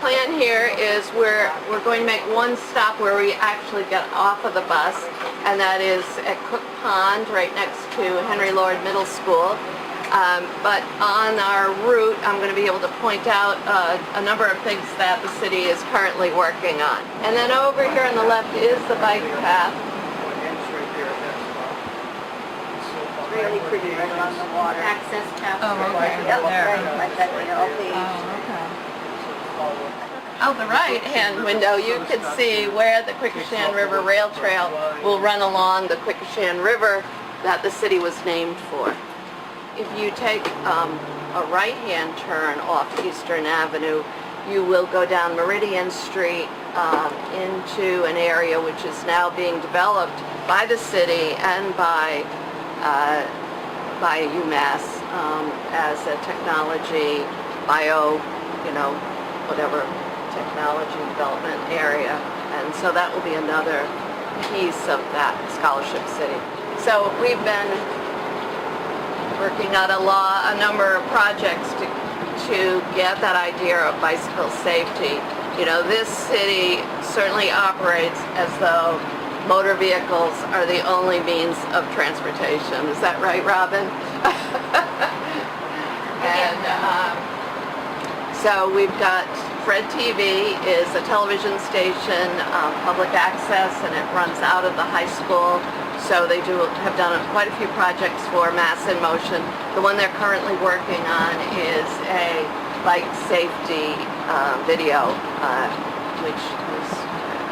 plan here is we're going to make one stop where we actually get off of the bus, and that is at Cook Pond, right next to Henry Lord Middle School. But on our route, I'm going to be able to point out a number of things that the city is currently working on. And then over here on the left is the bike path. Really pretty, right along the water. Access path. Oh, okay. Yep, There. right, like that, you know, page. Oh, okay. Out the right-hand window, you can see where the Quequechan River Rail Trail will run along the Quequechan River that the city was named for. If you take a right-hand turn off Eastern Avenue, you will go down Meridian Street into an area which is now being developed by the city and by UMass as a technology, whatever technology development area. And so that will be another piece of that scholarship city. So we've been working on a number of projects to get that idea of bicycle safety. You know, this city certainly operates as though motor vehicles are the only means of transportation. Is that right, Robin? And so we've got Fred TV is a television station, public access, and it runs out of the high school. So they have done quite a few projects for Mass in Motion. The one they're currently working on is a bike safety video, which is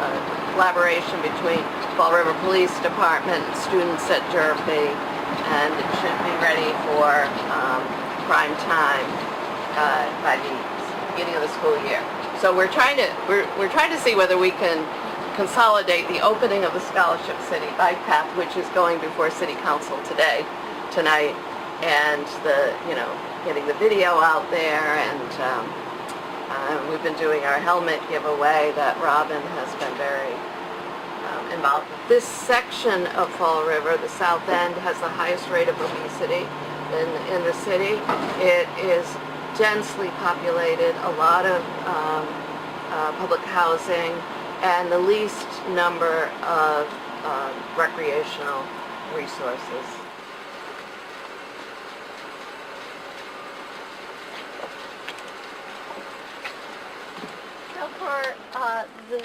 a collaboration between Fall River Police Department and students at Durfee, and it should be ready for prime time by the beginning of the school year. So we're trying to see whether we can consolidate the opening of the Scholarship City bike path, which is going before City Council tonight, and getting the video out there, and we've been doing our helmet giveaway that Robin has been very involved. This section of Fall River, the south end, has the highest rate of obesity in the city. It is densely populated, a lot of public housing, and the least number of recreational resources. So for the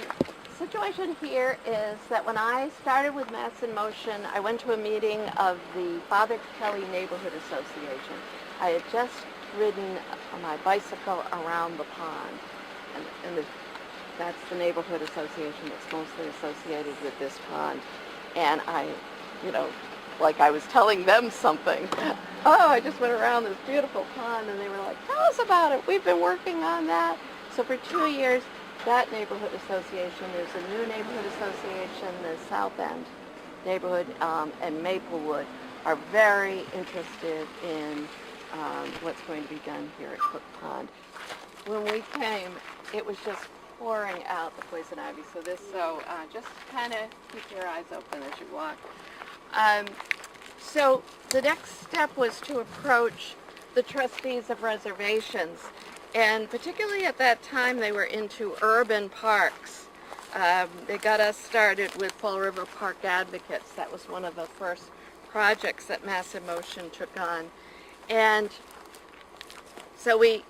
situation here is that when I started with Mass in Motion, I went to a meeting of the Father Kelly Neighborhood Association. I had just ridden my bicycle around the pond, and that's the neighborhood association that's mostly associated with this pond. And I was telling them something. Oh, I just went around this beautiful pond, and they were like, tell us about it. We've been working on that. So for 2 years, that neighborhood association, there's a new neighborhood association, the South End neighborhood and Maplewood are very interested in what's going to be done here at Cook Pond. When we came, it was just pouring out the poison ivy, so just kind of keep your eyes open as you walk. So the next step was to approach the trustees of reservations, and particularly at that time they were into urban parks. They got us started with Fall River Park Advocates. That was one of the first projects that Mass in Motion took on. And so we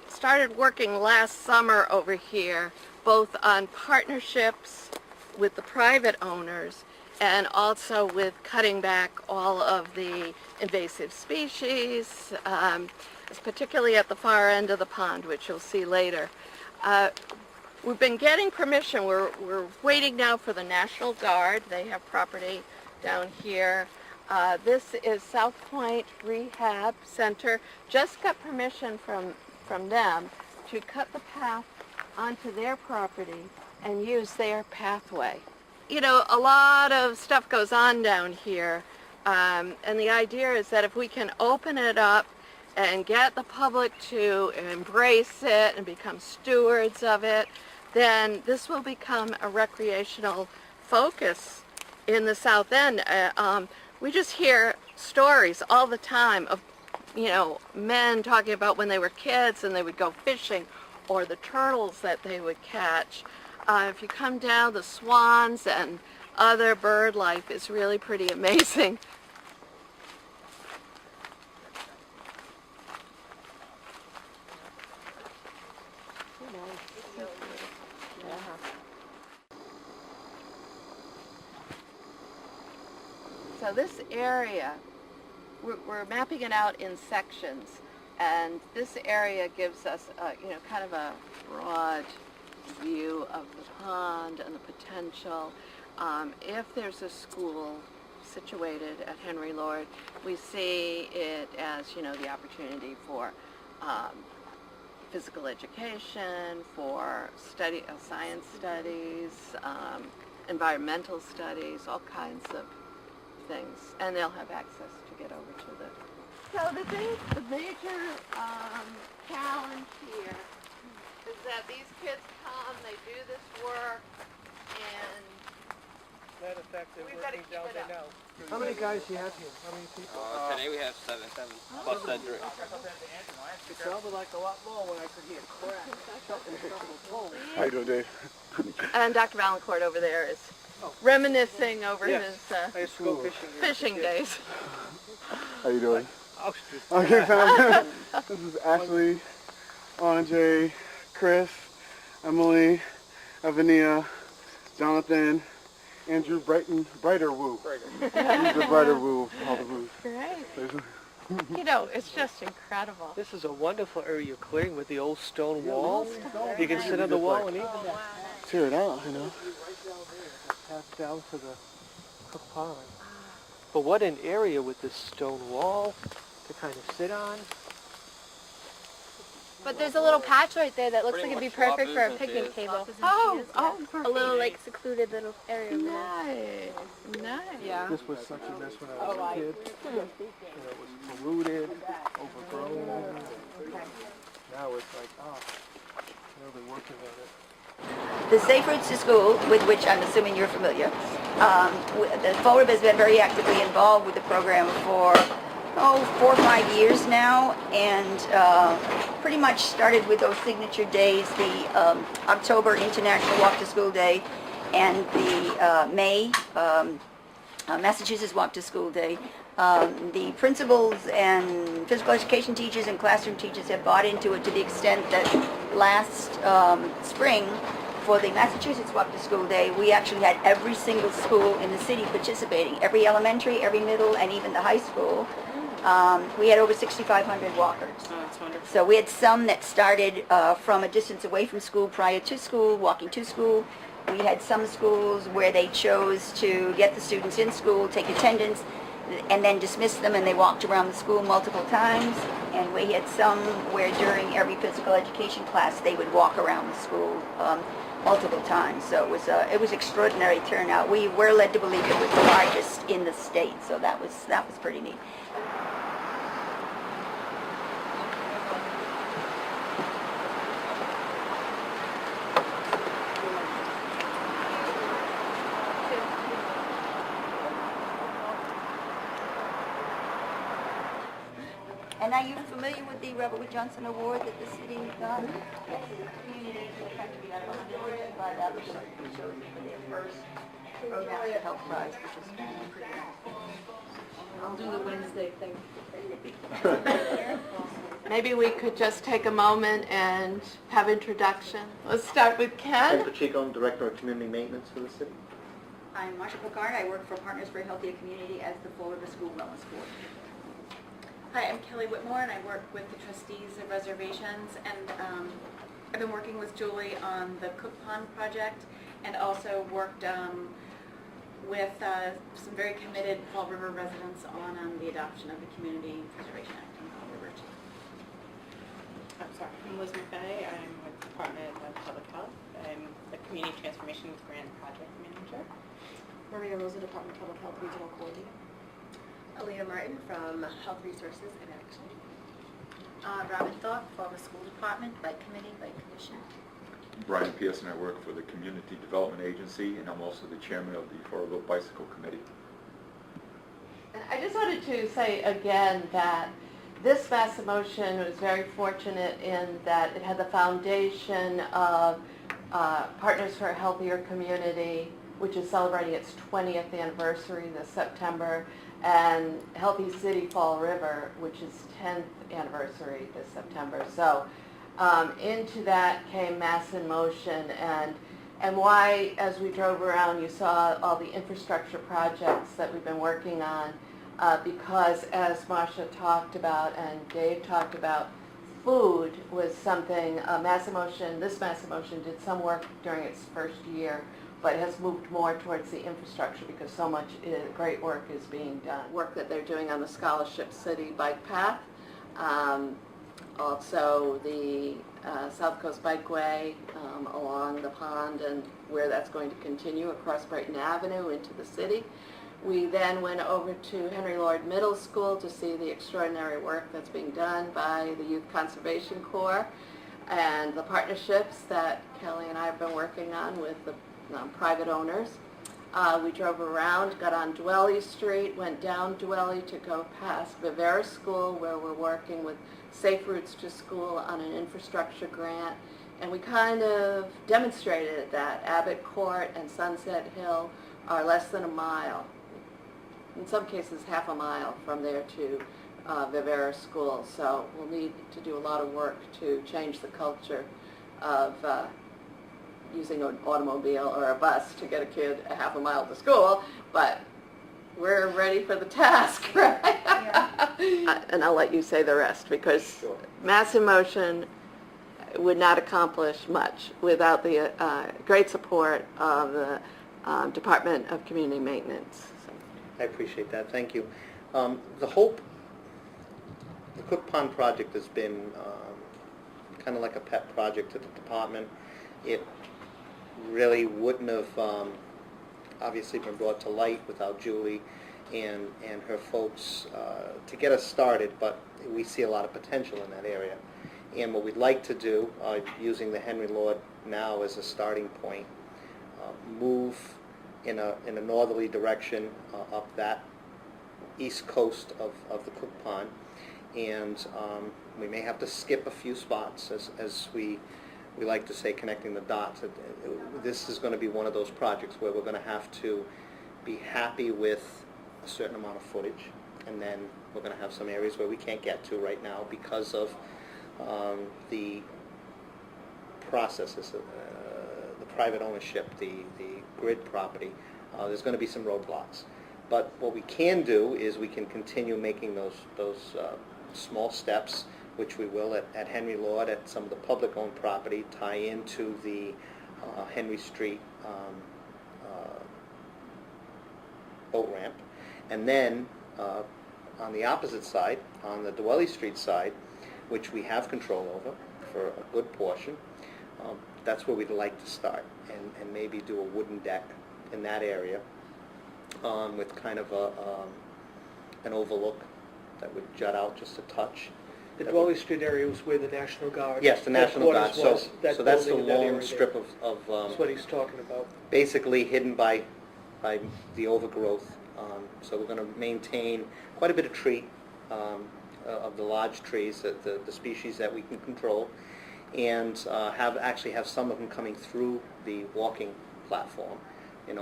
started working last summer over here, both on partnerships with the private owners and also with cutting back all of the invasive species, particularly at the far end of the pond, which you'll see later. We've been getting permission. We're waiting now for the National Guard. They have property down here. This is South Point Rehab Center. Just got permission from them to cut the path onto their property and use their pathway. You know, a lot of stuff goes on down here, and the idea is that if we can open it up and get the public to embrace it and become stewards of it, then this will become a recreational focus in the South End. We just hear stories all the time of men talking about when they were kids and they would go fishing, or the turtles that they would catch. If you come down, the swans and other bird life is really pretty amazing. So this area, we're mapping it out in sections, and this area gives us, kind of a broad view of the pond and the potential. If there's a school situated at Henry Lord, we see it as, the opportunity for physical education, for science studies, environmental studies, all kinds of things, and they'll have access to get over to the. So the major challenge here is that these kids come, they do this work, and That effective we've got to working keep down it there up. now. How many guys do you have here? How many people? Today we have seven. Plus Cedric. It sounded like a lot more when I could hear crack. How you doing, Dave? And Dr. Valancourt over there is reminiscing over Yes. his I used to go fishing. fishing days. How you doing? Oh, Okay, fam. This is Ashley, Andre, Chris, Emily, Evania, Jonathan, Andrew Brighter Woo. He's the Brighter Woo of all the woos. Great. It's just incredible. This is a wonderful area you're clearing with the old stone wall. You can sit on the wall and eat. Tear it out, Pass down to the Cook Pond. But what an area with this stone wall to kind of sit on. But there's a little patch right there that looks Pretty like it'd be much perfect for a business picnic is. table. Oh, A little like secluded little area over there. nice. Yeah. This was such a mess when I was a kid. It was polluted, overgrown. Now it's like, they're working on it. The Safe Routes to School, with which I'm assuming you're familiar, the Fall River has been very actively involved with the program for 4 or 5 years now, and pretty much started with those signature days, the October International Walk to School Day and the May Massachusetts Walk to School Day. The principals and physical education teachers and classroom teachers have bought into it to the extent that last spring, for the Massachusetts Walk to School Day, we actually had every single school in the city participating, every elementary, every middle, and even the high school. We had over 6,500 walkers. Oh, that's wonderful. So we had some that started from a distance away from school prior to school, walking to school. We had some schools where they chose to get the students in school, take attendance, and then dismiss them, and they walked around the school multiple times. And we had some where during every physical education class they would walk around the school multiple times. So it was extraordinary turnout. We were led to believe it was the largest in the state, so that was pretty neat. And are you familiar with the Rebel with Johnson Award that the city got? Yes, communities in the country out of 155 applicants chose for their first program to help prize, which is pretty nice. I'll do the Wednesday thing. Maybe we could just take a moment and have introduction. Let's start with Ken Ken. Pacheco, I'm Director of Community Maintenance for the city. I'm Marsha Picard. I work for Partners for a Healthier Community as the Fall River School Wellness Board. Hi, I'm Kelly Whitmore, and I work with the trustees of reservations, and I've been working with Julie on the Cook Pond project, and also worked with some very committed Fall River residents on the adoption of the Community Preservation Act in Fall River too. I'm Liz McVeigh. I'm with the Department of Public Health. I'm the Community Transformations Grant Project Manager. Maria Rosa, Department of Public Health Regional Coordinator. Aaliyah Martin from Health Resources and Action. Robin Thorpe for the School Department, by committee, by commission. Brian Pearson, I work for the Community Development Agency, and I'm also the chairman of the Affordable Bicycle Committee. I just wanted to say again that This massive motion was very fortunate in that it had the foundation of Partners for a Healthier Community, which is celebrating its 20th anniversary this September, and Healthy City Fall River, which is 10th anniversary this September. So into that came Mass in Motion, and why, as we drove around, you saw all the infrastructure projects that we've been working on, because as Marcia talked about and Dave talked about, food was something, Mass in Motion, this Mass in Motion did some work during its first year, but has moved more towards the infrastructure because so much great work is being done. Work that they're doing on the Scholarship City Bike Path, also the South Coast Bikeway along the pond and where that's going to continue across Brighton Avenue into the city. We then went over to Henry Lord Middle School to see the extraordinary work that's being done by the Youth Conservation Corps and the partnerships that Kelly and I have been working on with the private owners. We drove around, got on Dwelly Street, went down Dwelly to go past Vivera School, where we're working with Safe Routes to School on an infrastructure grant, and we kind of demonstrated that Abbott Court and Sunset Hill are less than a mile, in some cases half a mile from there to Vivera School. So we'll need to do a lot of work to change the culture of using an automobile or a bus to get a kid a half a mile to school, but we're ready for the task, right? Yeah. And I'll let you say the rest, because sure. Mass in Motion would not accomplish much without the great support of the Department of Community Maintenance. So. I appreciate that. Thank you. The Cook Pond project has been kind of like a pet project at the department. It really wouldn't have obviously been brought to light without Julie and her folks to get us started, but we see a lot of potential in that area. And what we'd like to do, using the Henry Lord now as a starting point, move in a northerly direction up that east coast of the Cook Pond, and we may have to skip a few spots as we like to say, connecting the dots. This is going to be one of those projects where we're going to have to be happy with a certain amount of footage, and then we're going to have some areas where we can't get to right now because of the processes, the private ownership, the grid property. There's going to be some roadblocks. But what we can do is we can continue making those small steps, which we will at Henry Lord, at some of the public-owned property, tie into the Henry Street boat ramp. And then on the opposite side, on the Dwelly Street side, which we have control over for a good portion, that's where we'd like to start, and maybe do a wooden deck in that area with kind of an overlook that would jut out just a touch. The Dwelly Street area was where the National Guard. Yes, the National Guard. So that's the long strip of that's what he's talking about. Basically hidden by the overgrowth. So we're going to maintain quite a bit of tree, of the large trees, the species that we can control, and have some of them coming through the walking platform,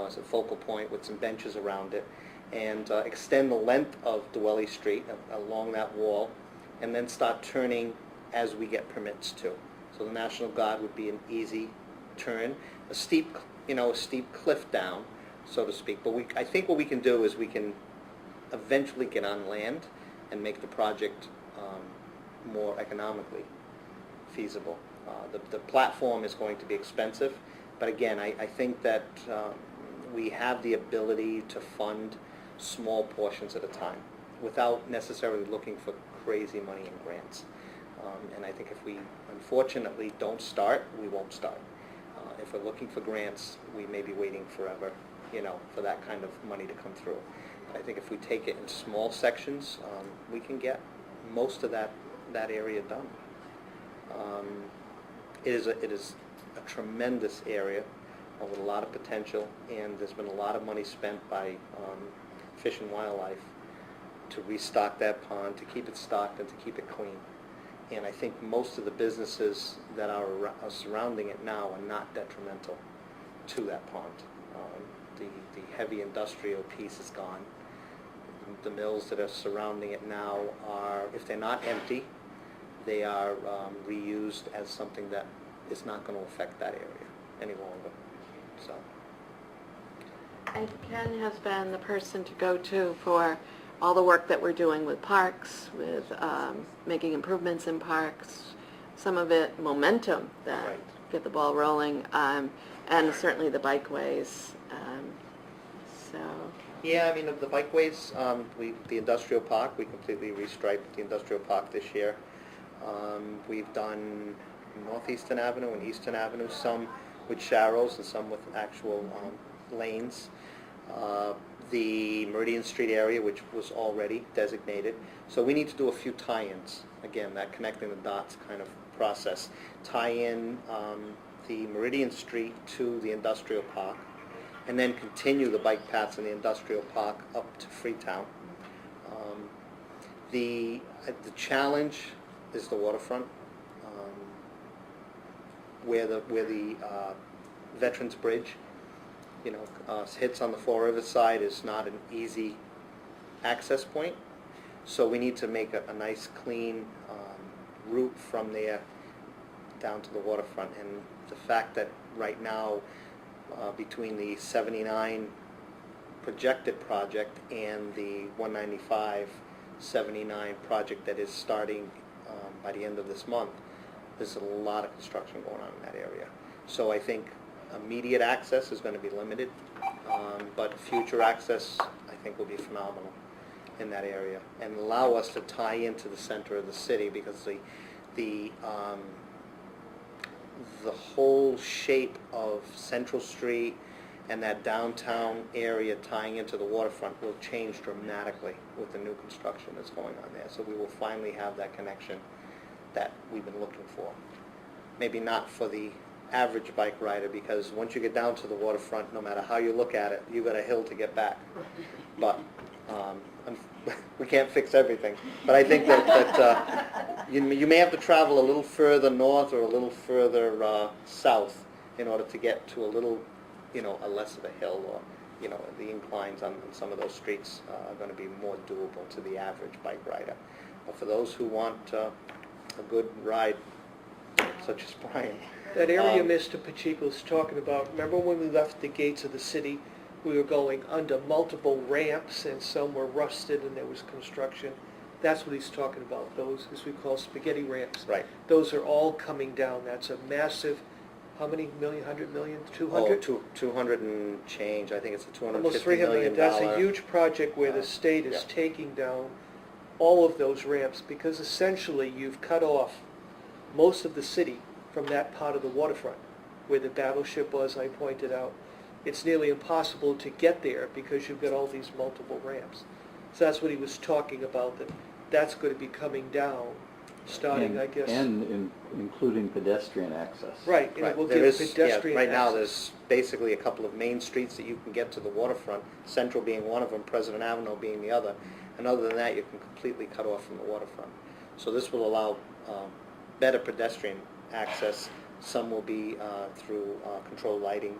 as a focal point with some benches around it, and extend the length of Dwelly Street along that wall, and then start turning as we get permits to. So the National Guard would be an easy turn, a steep cliff down, so to speak. But I think what we can do is we can eventually get on land and make the project more economically feasible. The platform is going to be expensive, but again, I think that we have the ability to fund small portions at a time without necessarily looking for crazy money in grants. And I think if we unfortunately don't start, we won't start. If we're looking for grants, we may be waiting forever, for that kind of money to come through. But I think if we take it in small sections, we can get most of that area done. It is a tremendous area with a lot of potential, and there's been a lot of money spent by Fish and Wildlife to restock that pond, to keep it stocked and to keep it clean. And I think most of the businesses that are surrounding it now are not detrimental to that pond. The heavy industrial piece is gone. The mills that are surrounding it now are, if they're not empty, they are reused as something that is not going to affect that area any longer. So. And Ken has been the person to go to for all the work that we're doing with parks, with making improvements in parks, some of it momentum that Right. get the ball rolling, and certainly the bikeways. So Yeah, I mean, of the bikeways, the industrial park, we completely restriped the industrial park this year. We've done Northeastern Avenue and Eastern Avenue, some with sharrows and some with actual lanes. The Meridian Street area, which was already designated. So we need to do a few tie-ins. Again, that connecting the dots kind of process. Tie in the Meridian Street to the industrial park, and then continue the bike paths in the industrial park up to Freetown. The challenge is the waterfront, where the Veterans Bridge, hits on the Fall River side is not an easy access point. So we need to make a nice clean route from there down to the waterfront. And the fact that right now, between the 79 projected project and the 195-79 project that is starting by the end of this month, there's a lot of construction going on in that area. So I think immediate access is going to be limited, but future access I think will be phenomenal in that area and allow us to tie into the center of the city, because the whole shape of Central Street and that downtown area tying into the waterfront will change dramatically with the new construction that's going on there. So we will finally have that connection that we've been looking for. Maybe not for the average bike rider, because once you get down to the waterfront, no matter how you look at it, you've got a hill to get back. But we can't fix everything. But I think that you may have to travel a little further north or a little further south in order to get to a little, a less of a hill, or the inclines on some of those streets are going to be more doable to the average bike rider. But for those who want a good ride, such as Brian. That area Mr. Pacheco's talking about, remember when we left the gates of the city, we were going under multiple ramps and some were rusted and there was construction? That's what he's talking about, those, as we call spaghetti ramps. Right. Those are all coming down. That's a massive, how many million, 100 million, 200? 200 and change. I think it's a $250 Almost 300 million. That's a huge project where the state is taking down all of those ramps, because essentially you've cut off most of the city from that part of the waterfront where the battleship was, I pointed out. It's nearly impossible to get there because you've got all these multiple ramps. So that's what he was talking about, that's going to be coming down, starting, I guess. And including pedestrian access. Right, and it will There give is, pedestrian right now access. there's basically a couple of main streets that you can get to the waterfront, Central being one of them, President Avenue being the other. And other than that, you can completely cut off from the waterfront. So this will allow better pedestrian access. Some will be through controlled lighting,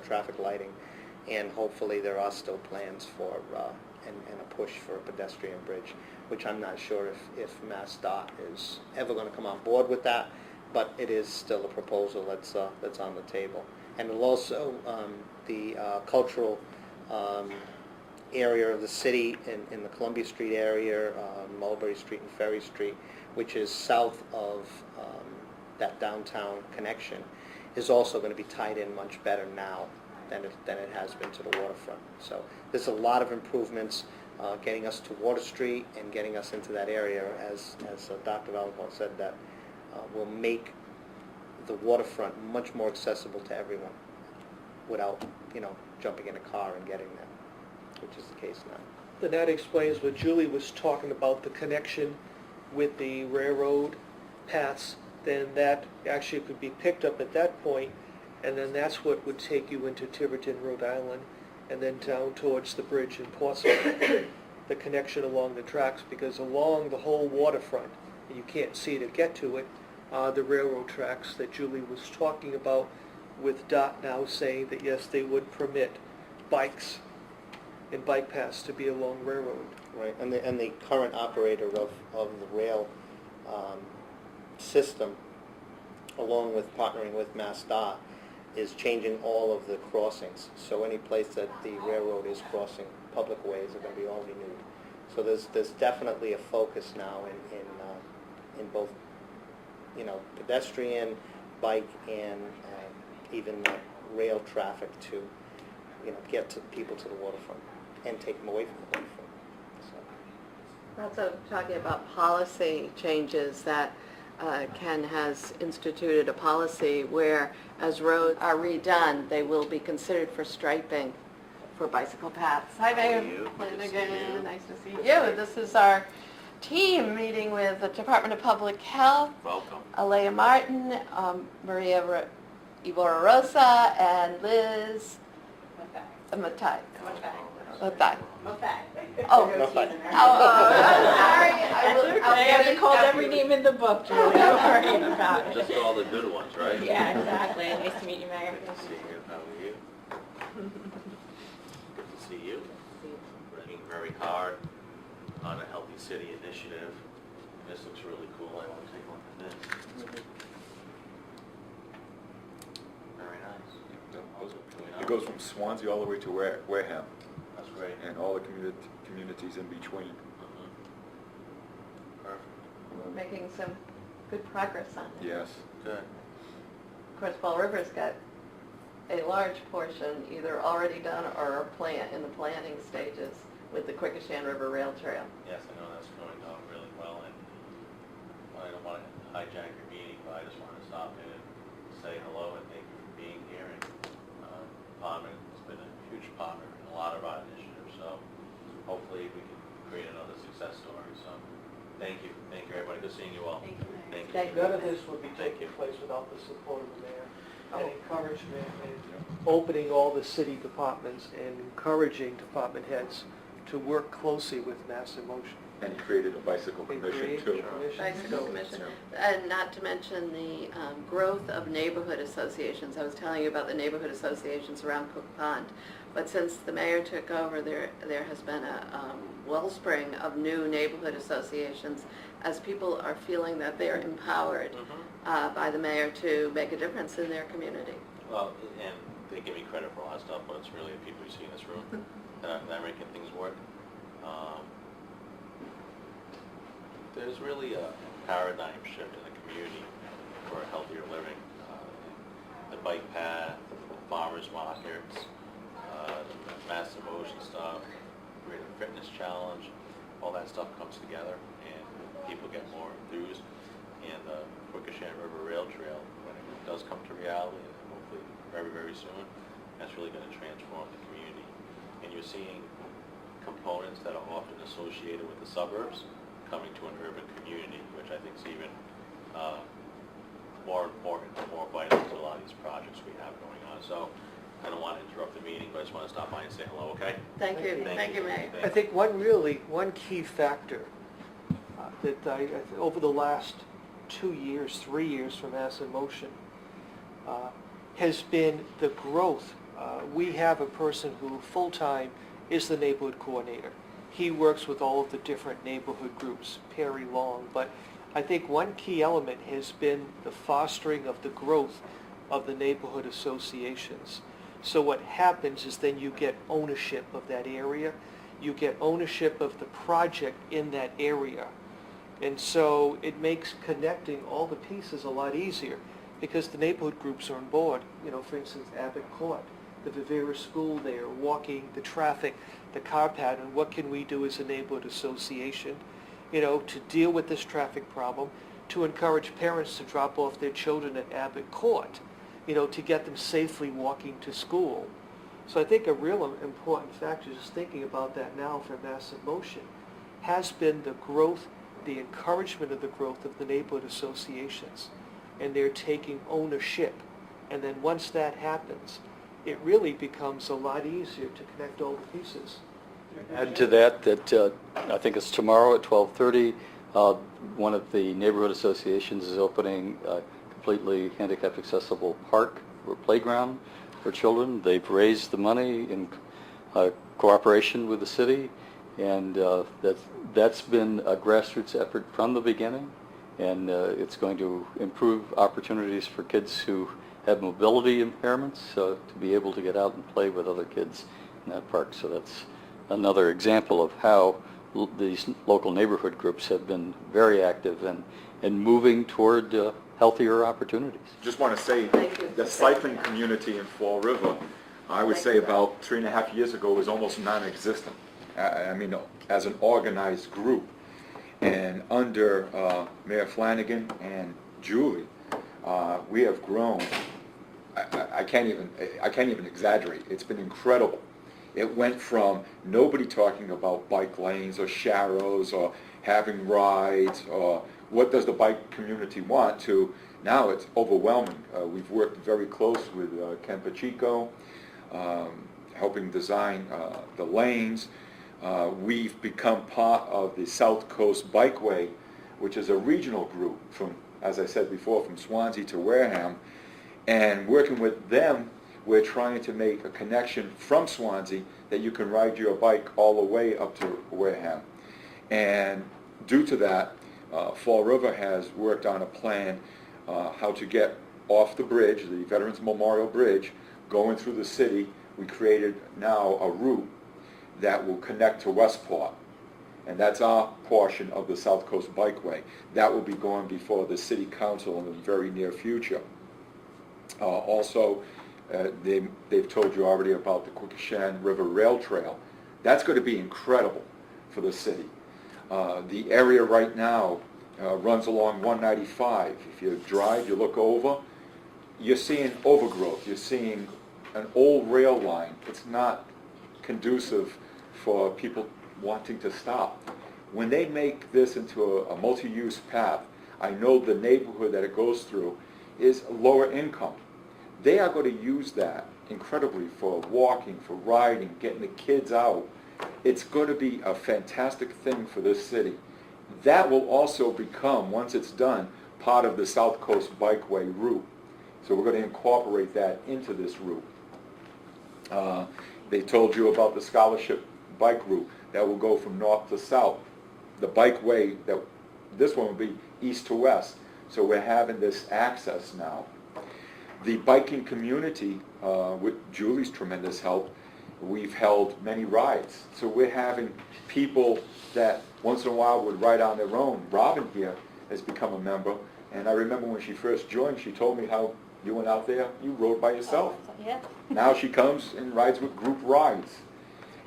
traffic lighting, and hopefully there are still plans for and a push for a pedestrian bridge, which I'm not sure if MassDOT is ever going to come on board with that, but it is still a proposal that's on the table. And it'll also the cultural area of the city in the Columbia Street area, Mulberry Street and Ferry Street, which is south of that downtown connection, is also going to be tied in much better now than it has been to the waterfront. So there's a lot of improvements getting us to Water Street and getting us into that area, as Dr. Valencourt said, that will make the waterfront much more accessible to everyone without jumping in a car and getting there, which is the case now. Then that explains what Julie was talking about, the connection with the railroad paths. Then that actually could be picked up at that point, and then that's what would take you into Tiverton, Rhode Island, and then down towards the bridge in Portsmouth. the connection along the tracks, because along the whole waterfront, and you can't see to get to it, are the railroad tracks that Julie was talking about, with DOT now saying that yes, they would permit bikes and bike paths to be along railroad. Right, and the current operator of the rail system, along with partnering with MassDOT, is changing all of the crossings. So any place that the railroad is crossing, public ways are going to be all renewed. So there's definitely a focus now in both, pedestrian, bike, and even rail traffic to, get to people to the waterfront and take them away from the waterfront. So. Also talking about policy changes that Ken has instituted a policy where as roads are redone, they will be considered for striping for bicycle paths. Hi, Mayor. Again. Nice to see you. This is our team meeting with the Department of Public Health. Welcome. Alea Martin, Maria Ibarra-Rosa, and Liz Matai. Matai. Oh, Matai. sorry. I haven't called every name in the book, Julie. Don't worry about it. Just all the good ones, right? Yeah, exactly. Nice to meet you, Mayor. Good to see you. How are you? Good to see you. Working very hard on a Healthy City initiative. This looks really cool. I want to take a look at this. Very nice. It goes from Swansea all the way to Wareham, That's great. and all the communities in between. Perfect. We're making some good progress on it. Yes. Good. Of course, Fall River's got a large portion either already done or in the planning stages with the Quequechan River Rail Trail. Yes, I know that's going on really well, and I don't want to hijack your meeting, but I just want to stop in and say hello and thank you for being here. And Palmer has been a huge partner in a lot of our initiatives, so hopefully we can create another success story. So thank you, everybody. Good seeing you all. Thank you. None of this would be Thank taking you. place without the support of the mayor and encouragement and opening all the city departments and encouraging department heads to work closely with Mass in Motion. And he created a bicycle And commission create too. commissions. Bicycle Commission. And not to mention the growth of neighborhood associations. I was telling you about the neighborhood associations around Cook Pond. But since the mayor took over, there has been a wellspring of new neighborhood associations as people are feeling that they're empowered by the mayor to make a difference in their community. Well, and they give me credit for a lot of stuff, but it's really the people you see in this room that are making things work. There's really a paradigm shift in the community for a healthier living. The bike path, the farmers markets, the mass emotion stuff, greater fitness challenge, all that stuff comes together and people get more enthused. And the Quequechan River Rail Trail, when it does come to reality, and hopefully very, very soon, that's really going to transform the community. And you're seeing components that are often associated with the suburbs coming to an urban community, which I think is even more important, more vital to a lot of these projects we have going on. So I don't want to interrupt the meeting, but I just want to stop by and say hello, okay? Thank you, Mayor. I think one key factor that over the last 2 years, 3 years from Mass in Motion has been the growth. We have a person who full-time is the neighborhood coordinator. He works with all of the different neighborhood groups, Perry Long, but I think one key element has been the fostering of the growth of the neighborhood associations. So what happens is then you get ownership of that area, you get ownership of the project in that area. And so it makes connecting all the pieces a lot easier because the neighborhood groups are on board. For instance, Abbott Court, the Vivera School there, walking, the traffic, the car pattern, what can we do as a neighborhood association, to deal with this traffic problem, to encourage parents to drop off their children at Abbott Court, to get them safely walking to school. So I think a real important factor, just thinking about that now for Mass in Motion, has been the growth, the encouragement of the growth of the neighborhood associations. And they're taking ownership. And then once that happens, it really becomes a lot easier to connect all the pieces. Add to that I think it's tomorrow at 12:30, one of the neighborhood associations is opening a completely handicap accessible park or playground for children. They've raised the money in cooperation with the city, and that's been a grassroots effort from the beginning, and it's going to improve opportunities for kids who have mobility impairments to be able to get out and play with other kids in that park. So that's another example of how these local neighborhood groups have been very active and moving toward healthier opportunities. Just want to say, the cycling community in Fall River, I would say about 3.5 years ago, was almost non-existent. I mean, as an organized group. And under Mayor Flanagan and Julie, we have grown. I can't even exaggerate. It's been incredible. It went from nobody talking about bike lanes or sharrows or having rides or what does the bike community want to now it's overwhelming. We've worked very close with Ken Pacheco, helping design the lanes. We've become part of the South Coast Bikeway, which is a regional group from, as I said before, from Swansea to Wareham. And working with them, we're trying to make a connection from Swansea that you can ride your bike all the way up to Wareham. And due to that, Fall River has worked on a plan how to get off the bridge, the Veterans Memorial Bridge, going through the city. We created now a route that will connect to Westport. And that's our portion of the South Coast Bikeway. That will be going before the City Council in the very near future. Also, they've told you already about the Quequechan River Rail Trail. That's going to be incredible for the city. The area right now runs along 195. If you drive, you look over, you're seeing overgrowth. You're seeing an old rail line. It's not conducive for people wanting to stop. When they make this into a multi-use path, I know the neighborhood that it goes through is lower income. They are going to use that incredibly for walking, for riding, getting the kids out. It's going to be a fantastic thing for this city. That will also become, once it's done, part of the South Coast Bikeway route. So we're going to incorporate that into this route. They told you about the scholarship bike route that will go from north to south. The bikeway, this one will be east to west. So we're having this access now. The biking community, with Julie's tremendous help, we've held many rides. So we're having people that once in a while would ride on their own. Robin here has become a member, and I remember when she first joined, she told me how you went out there, you rode by yourself. Yeah. Now she comes and rides with group rides.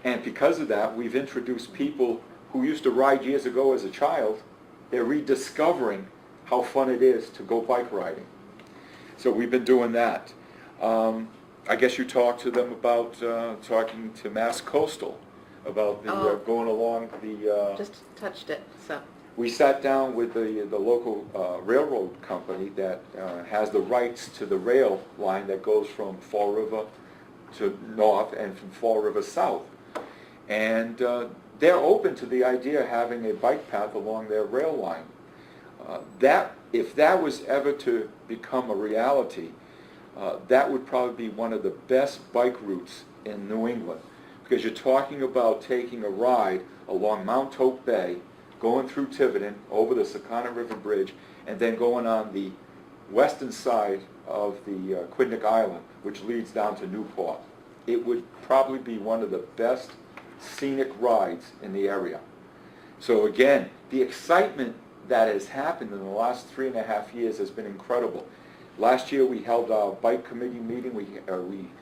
And because of that, we've introduced people who used to ride years ago as a child. They're rediscovering how fun it is to go bike riding. So we've been doing that. I guess you talked to them about talking to Mass Coastal about the, going along the... Just touched it, so. We sat down with the local railroad company that has the rights to the rail line that goes from Fall River to north and from Fall River south. And they're open to the idea of having a bike path along their rail line. If that was ever to become a reality, that would probably be one of the best bike routes in New England, because you're talking about taking a ride along Mount Hope Bay, going through Tiverton, over the Sakana River Bridge, and then going on the western side of the Quidnick Island, which leads down to Newport. It would probably be one of the best scenic rides in the area. So again, the excitement that has happened in the last 3.5 years has been incredible. Last year we held our bike committee meeting. We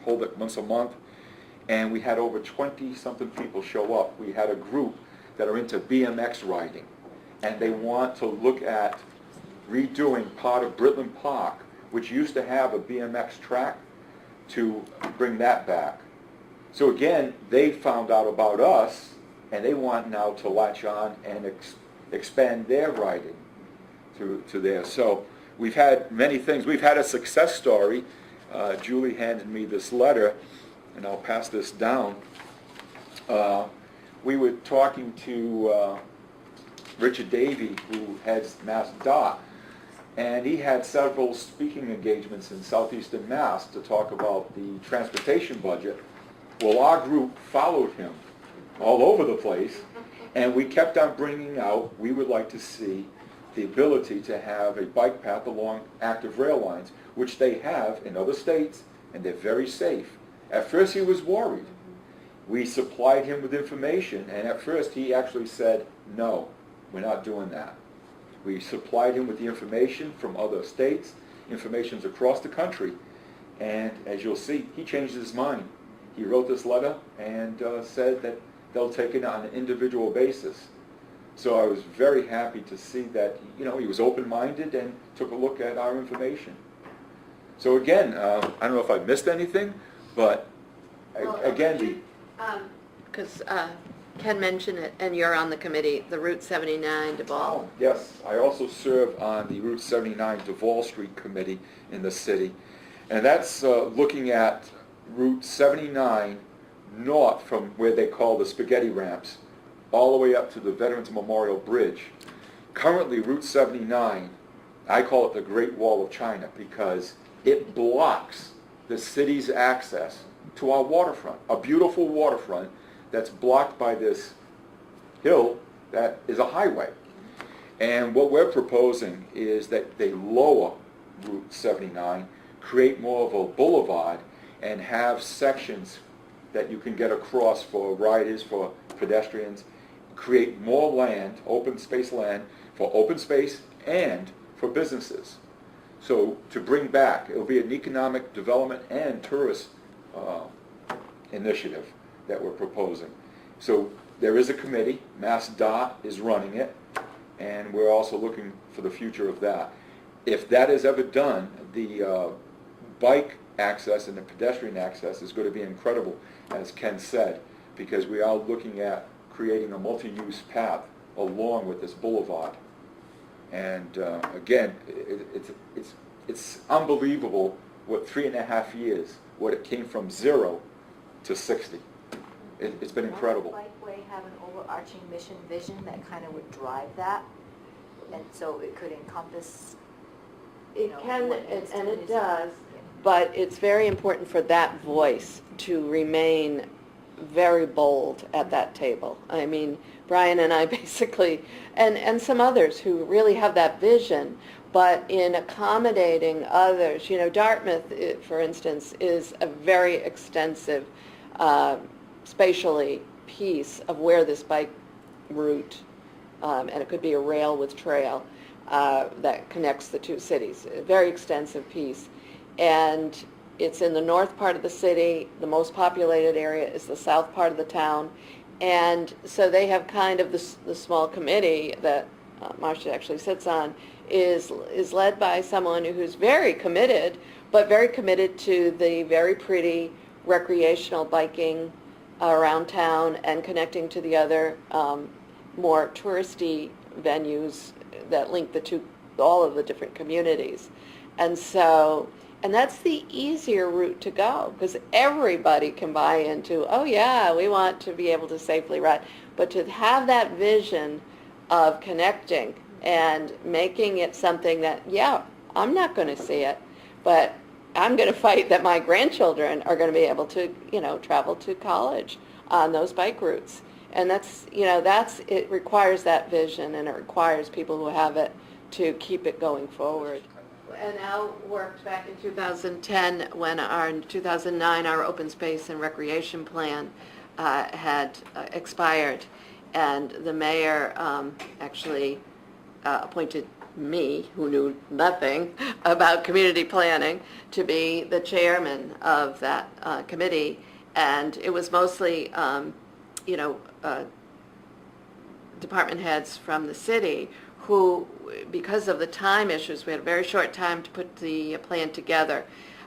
hold it once a month, and we had over 20-something people show up. We had a group that are into BMX riding, and they want to look at redoing part of Britland Park, which used to have a BMX track, to bring that back. So again, they found out about us, and they want now to latch on and expand their riding to there. So we've had many things. We've had a success story. Julie handed me this letter, and I'll pass this down. we were talking to Richard Davey, who heads Mass DOT, and he had several speaking engagements in southeastern Mass to talk about the transportation budget. Well, our group followed him all over the place, and we kept on bringing out, we would like to see the ability to have a bike path along active rail lines, which they have in other states, and they're very safe. At first he was worried. We supplied him with information, and at first he actually said, no, we're not doing that. We supplied him with the information from other states, information's across the country, and as you'll see, he changed his mind. He wrote this letter and said that they'll take it on an individual basis. So I was very happy to see that, he was open-minded and took a look at our information. So again, I don't know if I missed anything, but again, Because Ken mentioned it, and you're on the committee, the Route 79 Duval. yes, I also serve on the Route 79 Duval Street Committee in the city, and that's looking at Route 79 north from where they call the spaghetti ramps, all the way up to the Veterans Memorial Bridge. Currently, Route 79, I call it the Great Wall of China because it blocks the city's access to our waterfront, a beautiful waterfront that's blocked by this hill that is a highway. And what we're proposing is that they lower Route 79, create more of a boulevard, and have sections that you can get across for riders, for pedestrians, create more land, open space land, for open space and for businesses. So to bring back, it'll be an economic development and tourist initiative that we're proposing. So there is a committee, Mass DOT is running it, and we're also looking for the future of that. If that is ever done, the bike access and the pedestrian access is going to be incredible, as Ken said, because we are looking at creating a multi-use path along with this boulevard. And again, it's unbelievable what 3.5 years, what it came from 0 to 60. It's been incredible. Does the bikeway have an overarching mission vision that kind of would drive that? And so it could encompass, It can, what needs to and be it done. does, but it's very important for that voice to remain very bold at that table. I mean, Brian and I basically, and some others who really have that vision, but in accommodating others. Dartmouth, for instance, is a very extensive spatially piece of where this bike route, and it could be a rail with trail, that connects the two cities. A very extensive piece. And it's in the north part of the city. The most populated area is the south part of the town. And so they have kind of the small committee that Marcia actually sits on is led by someone who's very committed, but very committed to the very pretty recreational biking around town and connecting to the other more touristy venues that link all of the different communities. And so, and that's the easier route to go because everybody can buy into, oh yeah, we want to be able to safely ride. But to have that vision of connecting and making it something that, yeah, I'm not going to see it, but I'm going to fight that my grandchildren are going to be able to, travel to college on those bike routes. And it requires that vision, and it requires people who have it to keep it going forward. And Al worked back in 2010 when in 2009 our open space and recreation plan had expired, and the mayor actually appointed me, who knew nothing about community planning, to be the chairman of that committee. And it was mostly, department heads from the city who, because of the time issues, we had a very short time to put the plan together.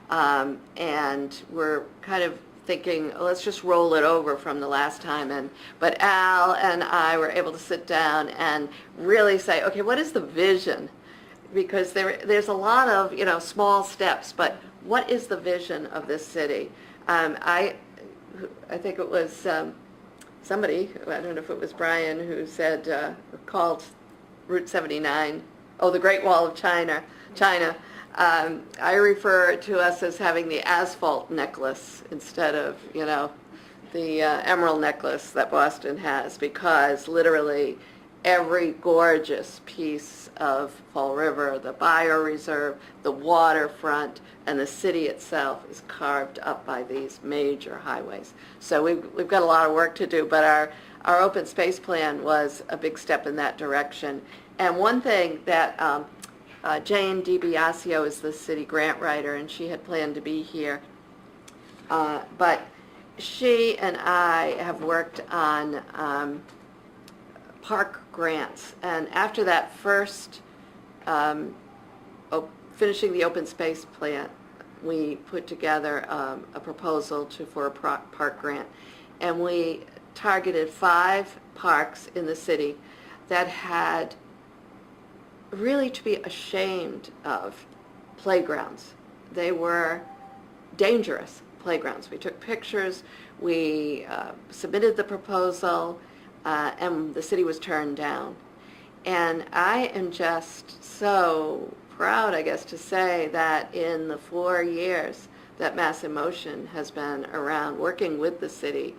And we're kind of thinking, let's just roll it over from the last time. But Al and I were able to sit down and really say, okay, what is the vision? Because there's a lot of, small steps, but what is the vision of this city? I think it was somebody, I don't know if it was Brian, who said, called Route 79, oh, the Great Wall of China. I refer to us as having the asphalt necklace instead of, the emerald necklace that Boston has, because literally every gorgeous piece of Fall River, the bioreserve, the waterfront, and the city itself is carved up by these major highways. So we've got a lot of work to do, but our open space plan was a big step in that direction. And one thing that Jane DiBiasio is the city grant writer, and she had planned to be here, but she and I have worked on park grants, and after that first finishing the open space plan, we put together a proposal for a park grant, and we targeted 5 parks in the city that had really to be ashamed of playgrounds. They were dangerous playgrounds. We took pictures, we submitted the proposal, and the city was turned down. And I am just so proud, I guess, to say that in the 4 years that Mass in Motion has been around working with the city,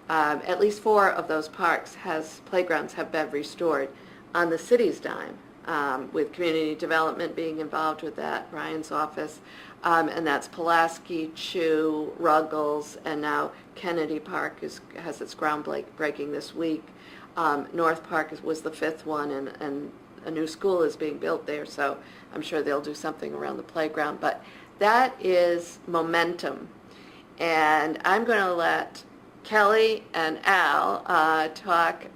at least 4 of those playgrounds have been restored on the city's dime, with community development being involved with that, Ryan's office, and that's Pulaski, Chew, Ruggles, and now Kennedy Park has its groundbreaking this week. North Park was the 5th one, and a new school is being built there, so I'm sure they'll do something around the playground. But that is momentum, and I'm going to let Kelly and Al talk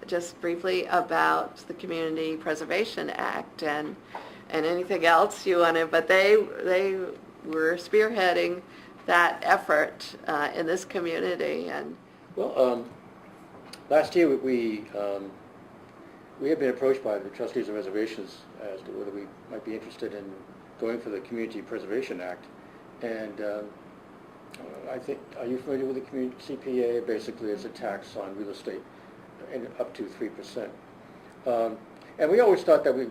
just briefly about the Community Preservation Act and anything else you want to, but they were spearheading that effort in this community. And well, last year we had been approached by the trustees of reservations as to whether we might be interested in going for the Community Preservation Act. And I think, are you familiar with the community CPA? Basically, it's a tax on real estate, and up to 3%. And we always thought that we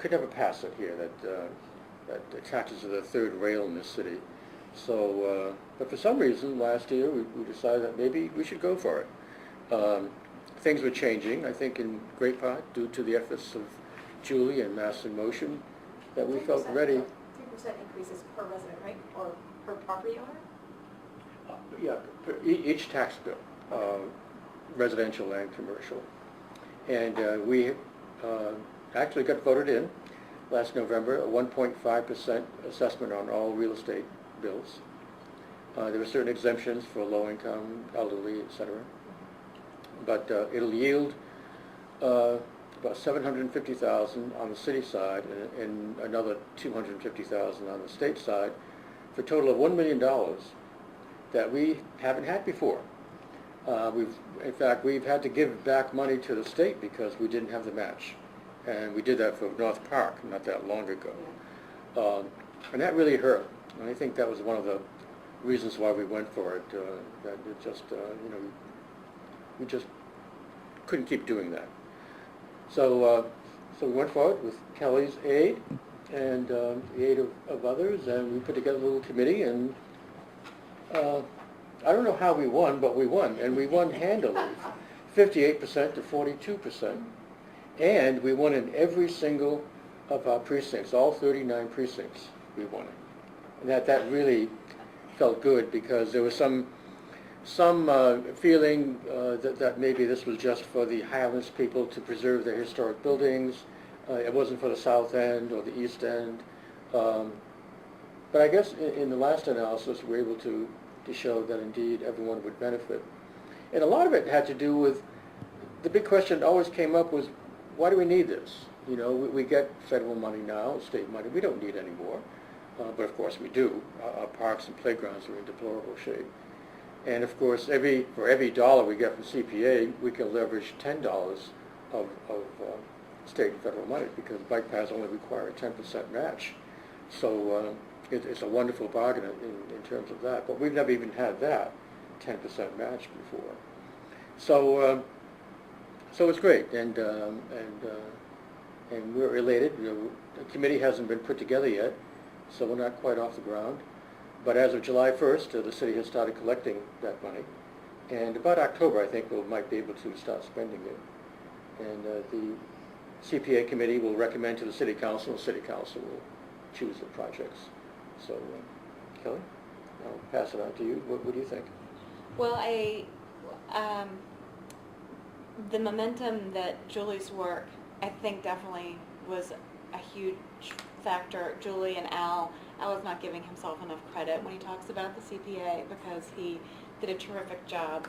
could never pass it here, that taxes are the 3rd rail in this city. So, but for some reason, last year, we decided that maybe we should go for it. Things were changing, I think, in great part due to the efforts of Julie and Mass in Motion, that we felt ready. 3% increases per resident, right? Or per property owner? Yeah, each tax bill, residential and commercial. And we actually got voted in last November, a 1.5% assessment on all real estate bills. There were certain exemptions for low income, elderly, etc. But it'll yield about $750,000 on the city side and another $250,000 on the state side, for a total of $1 million that we haven't had before. In fact, we've had to give back money to the state because we didn't have the match. And we did that for North Park not that long ago. And that really hurt. And I think that was one of the reasons why we went for it, that it just, we just couldn't keep doing that. So we went for it with Kelly's aid and the aid of others, and we put together a little committee, and I don't know how we won, but we won, and we won handily, 58% to 42%. And we won in every single of our precincts, all 39 precincts we won in. And that really felt good, because there was some feeling that maybe this was just for the Highlands people to preserve their historic buildings. It wasn't for the South End or the East End. But I guess in the last analysis, we were able to show that indeed everyone would benefit. And a lot of it had to do with, the big question that always came up was, why do we need this? We get federal money now, state money, we don't need any more. But of course we do. Our parks and playgrounds are in deplorable shape. And of course, for every dollar we get from CPA, we can leverage $10 of state and federal money, because bike paths only require a 10% match. So it's a wonderful bargain in terms of that. But we've never even had that 10% match before. So it's great, and we're elated. The committee hasn't been put together yet, so we're not quite off the ground. But as of July 1st, the city has started collecting that money, and about October, I think, we might be able to start spending it. And the CPA committee will recommend to the city council, and the city council will choose the projects. So, Kelly, I'll pass it on to you. What do you think? Well, the momentum that Julie's work, I think, definitely was a huge factor. Julie and Al is not giving himself enough credit when he talks about the CPA, because he did a terrific job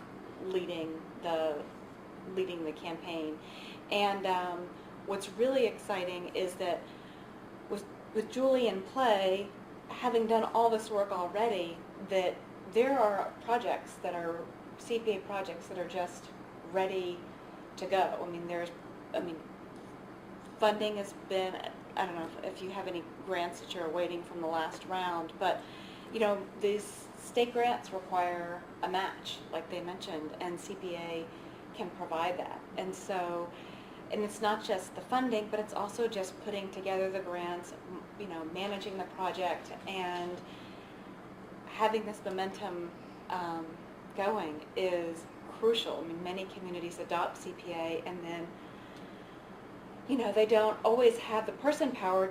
leading the campaign. And what's really exciting is that with Julie in play, having done all this work already, that there are projects that are CPA projects that are just ready to go. I mean, funding has been, I don't know if you have any grants that you're awaiting from the last round, but these state grants require a match, like they mentioned, and CPA can provide that. And so, and it's not just the funding, but it's also just putting together the grants, managing the project, and having this momentum going is crucial. I mean, many communities adopt CPA, and then, they don't always have the person power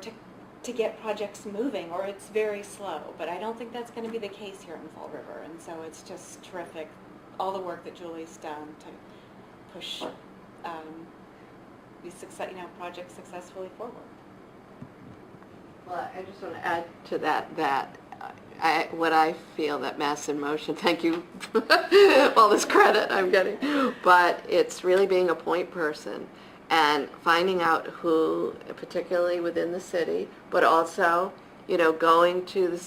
to get projects moving, or it's very slow. But I don't think that's going to be the case here in Fall River, and so it's just terrific, all the work that Julie's done to push these projects successfully forward. Well, I just want to add to that what I feel that Mass in Motion, thank you for all this credit I'm getting, but it's really being a point person and finding out who, particularly within the city, but also, going to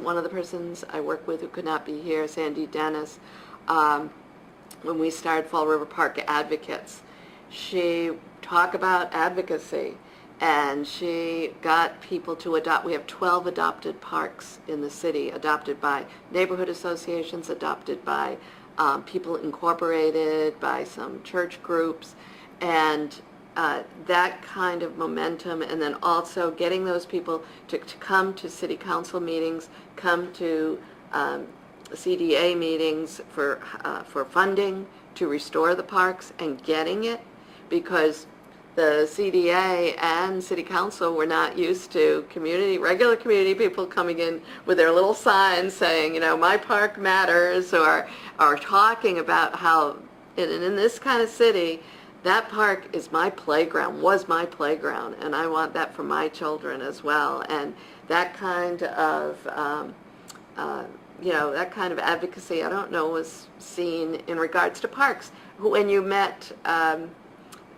one of the persons I work with who could not be here, Sandy Dennis, when we started Fall River Park Advocates, she talked about advocacy, and she got people to adopt. We have 12 adopted parks in the city, adopted by neighborhood associations, adopted by people incorporated, by some church groups, and that kind of momentum, and then also getting those people to come to city council meetings, come to CDA meetings for funding to restore the parks, and getting it, because the CDA and City Council were not used to regular community people coming in with their little signs saying, my park matters, or talking about how, in this kind of city, that park is my playground, was my playground, and I want that for my children as well. And that kind of, that kind of advocacy, I don't know, was seen in regards to parks. When you met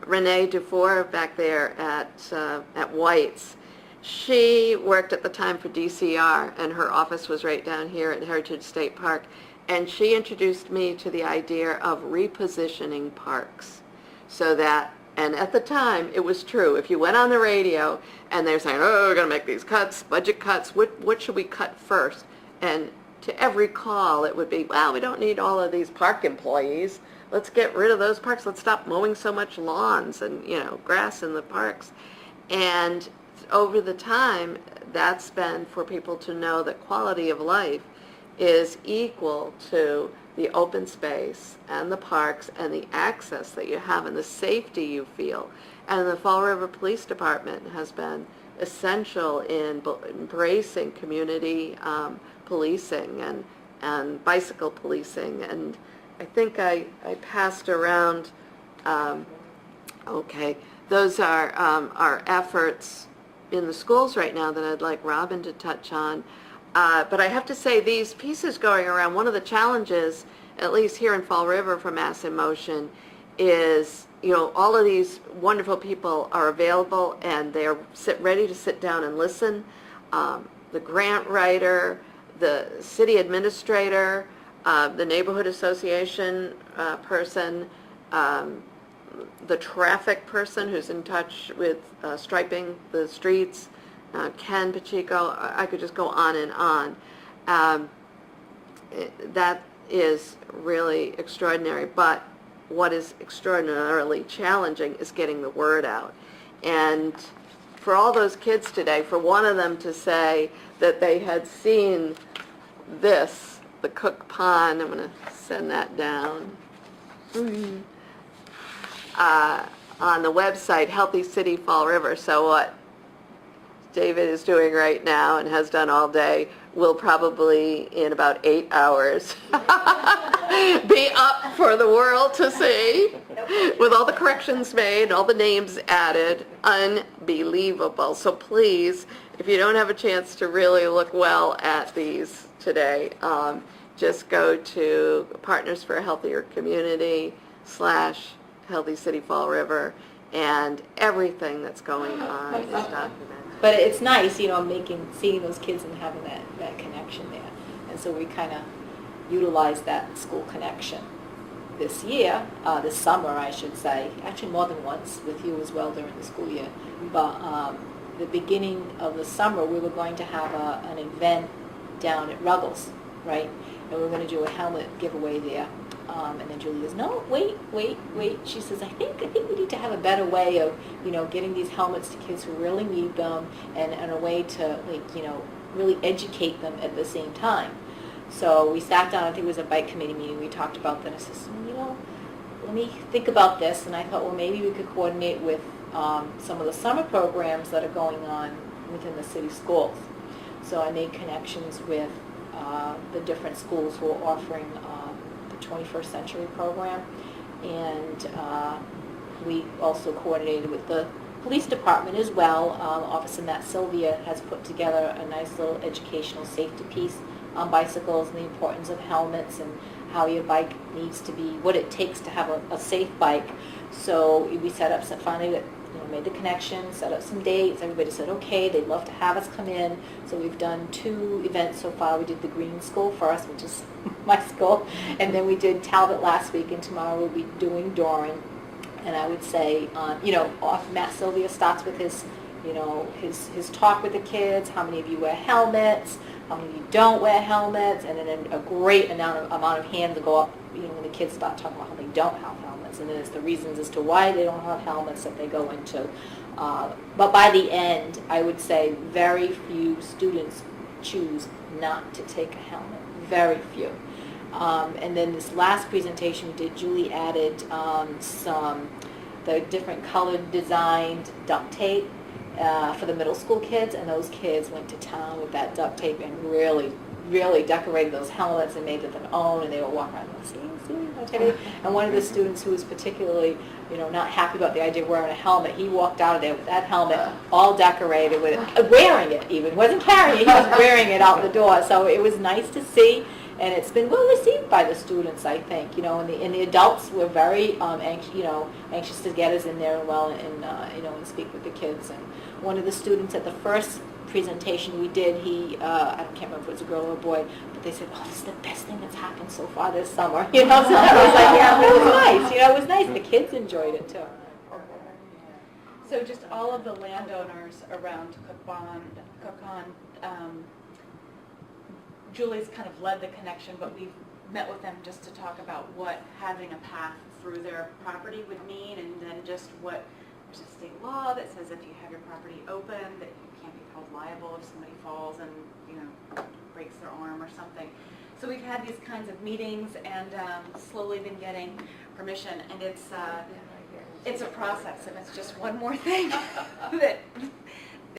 Renee Dufour back there at White's, she worked at the time for DCR, and her office was right down here at Heritage State Park, and she introduced me to the idea of repositioning parks, so that, and at the time it was true, if you went on the radio and they're saying, we're going to make these cuts, budget cuts, what should we cut first? And to every call it would be, well, we don't need all of these park employees. Let's get rid of those parks. Let's stop mowing so much lawns and, grass in the parks. And over the time, that's been for people to know that quality of life is equal to the open space and the parks and the access that you have and the safety you feel. And the Fall River Police Department has been essential in embracing community policing and bicycle policing. And I think I passed around, those are our efforts in the schools right now that I'd like Robin to touch on. But I have to say, these pieces going around, one of the challenges, at least here in Fall River for Mass in Motion, is, all of these wonderful people are available and they're ready to sit down and listen. The grant writer, the city administrator, the neighborhood association person, the traffic person who's in touch with striping the streets, Ken Pacheco, I could just go on and on. That is really extraordinary, but what is extraordinarily challenging is getting the word out. And for all those kids today, for one of them to say that they had seen this, the Cook Pond, I'm going to send that down, on the website, Healthy City Fall River. So what David is doing right now and has done all day will probably in about 8 hours be up for the world to see with all the corrections made, all the names added. Unbelievable. So please, if you don't have a chance to really look well at these today, just go to Partners for a Healthier Community / Healthy City Fall River, and everything that's going on is documented. But it's nice, you know, seeing those kids and having that connection there. And so we kind of utilize that school connection this year, this summer I should say, actually more than once with you as well during the school year. But the beginning of the summer we were going to have an event down at Ruggles, right? And we were going to do a helmet giveaway there. And then Julie goes, no, wait. She says, I think we need to have a better way of, you know, getting these helmets to kids who really need them, and a way to, like, you know, really educate them at the same time. So we sat down, I think it was a bike committee meeting, we talked about that. I said, you know, let me think about this. And I thought, well, maybe we could coordinate with some of the summer programs that are going on within the city schools. So I made connections with the different schools who are offering the 21st Century program, and we also coordinated with the police department as well. Officer Matt Sylvia has put together a nice little educational safety piece on bicycles and the importance of helmets and how your bike needs to be, what it takes to have a safe bike. So we set up some, finally, made the connection, set up some dates. Everybody said, okay, they'd love to have us come in. So we've done 2 events so far. We did the Green School first, which is my school, and then we did Talbot last week, and tomorrow we'll be doing Doran. And I would say, Matt Sylvia starts with his talk with the kids. How many of you wear helmets? How many of you don't wear helmets? And then a great amount of hands to go up, when the kids start talking about how they don't have helmets. And then it's the reasons as to why they don't have helmets that they go into. But by the end, I would say very few students choose not to take a helmet. Very few. And then this last presentation we did, Julie added the different colored designed duct tape for the middle school kids, and those kids went to town with that duct tape and really decorated those helmets and made it their own, and they were walking around going, see. And one of the students who was particularly, not happy about the idea of wearing a helmet, he walked out of there with that helmet all decorated with it, wearing it even, wasn't carrying it, he was wearing it out the door. So it was nice to see, and it's been well received by the students, I think, and the adults were very anxious to get us in there and speak with the kids. And one of the students at the first presentation we did, I can't remember if it was a girl or a boy, but they said, oh, this is the best thing that's happened so far this summer. So that was like, yeah, it was nice. It was nice. The kids enjoyed it too. So just all of the landowners around Cookon, Julie's kind of led the connection, but we've met with them just to talk about what having a path through their property would mean, and then just what there's a state law that says if you have your property open that you can't be held liable if somebody falls and breaks their arm or something. So we've had these kinds of meetings and slowly been getting permission, and it's a process, and it's just one more thing that